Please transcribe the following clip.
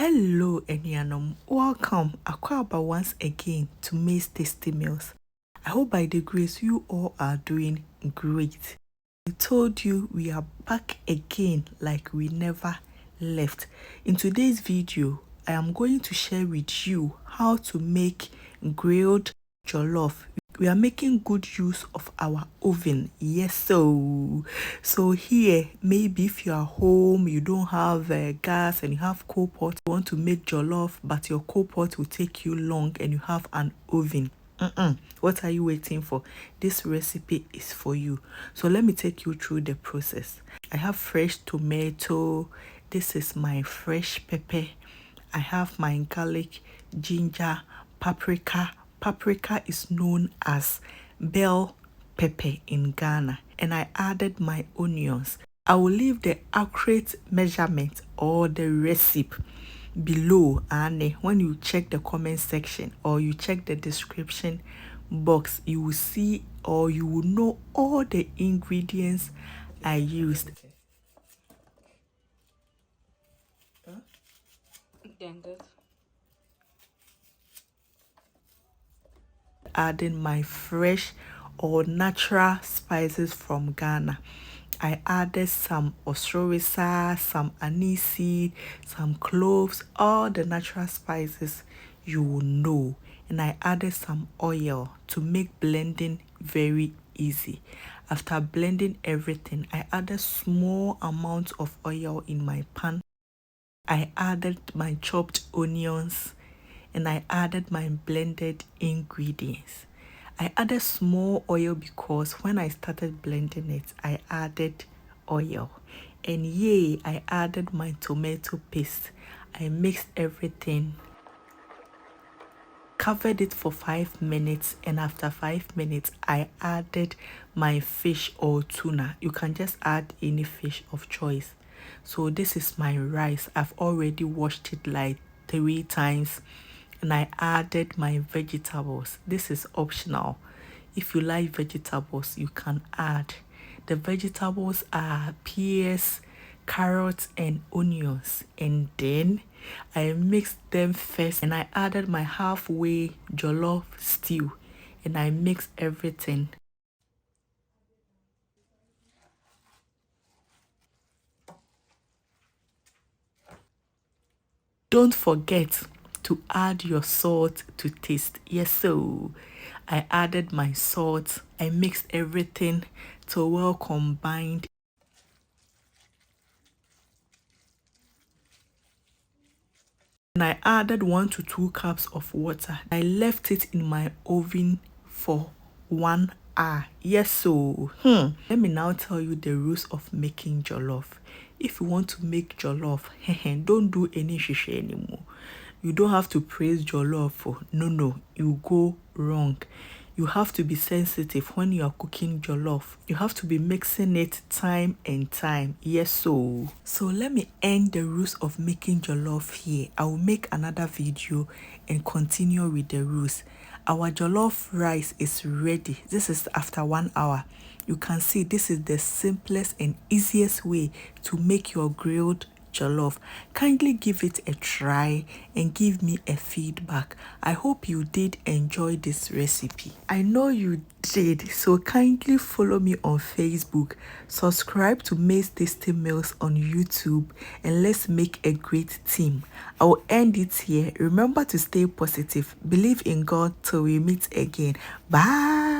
Hello, Enianom. Welcome, Akwaba, once again to May's Tasty Meals. I hope by the grace you all are doing great. I told you we are back again like we never left. In today's video, I am going to share with you how to make grilled jollof. We are making good use of our oven. Yes, so here, maybe if you are home, you don't have gas and you have coal pot, you want to make jollof, but your coal pot will take you long and you have an oven. What are you waiting for? This recipe is for you. So let me take you through the process. I have fresh tomato. This is my fresh pepper. I have my garlic, ginger, paprika. Paprika is known as bell pepper in Ghana. And I added my onions. I will leave the accurate measurement or the recipe below, and when you check the comment section or you check the description box, you will see or you will know all the ingredients I used. Adding my fresh or natural spices from Ghana. I added some jollofrice, some anise seed, some cloves, all the natural spices you will know. And I added some oil to make blending very easy. After blending everything, I added small amounts of oil in my pan. I added my chopped onions and I added my blended ingredients. I added small oil because when I started blending it, I added oil. And yay, I added my tomato paste. I mixed everything, covered it for 5 minutes, and after 5 minutes, I added my fish or tuna. You can just add any fish of choice. So this is my rice. I've already washed it like 3 times. And I added my vegetables. This is optional. If you like vegetables, you can add. The vegetables are peas, carrots, and onions. And then I mixed them first and I added my halfway jollof stew. And I mixed everything. Don't forget to add your salt to taste. Yes, so I added my salt. I mixed everything to well combined. And I added 1 to 2 cups of water. I left it in my oven for 1 hour. Yes, so let me now tell you the rules of making jollof. If you want to make jollof, don't do any shishi anymore. You don't have to praise jollof. No, you go wrong. You have to be sensitive when you are cooking jollof. You have to be mixing it time and time. Yes, so let me end the rules of making jollof here. I will make another video and continue with the rules. Our jollof rice is ready. This is after 1 hour. You can see this is the simplest and easiest way to make your grilled jollof. Kindly give it a try and give me a feedback. I hope you did enjoy this recipe. I know you did, so kindly follow me on Facebook, subscribe to May's Tasty Meals on YouTube, and let's make a great team. I will end it here. Remember to stay positive, believe in God till we meet again. Bye.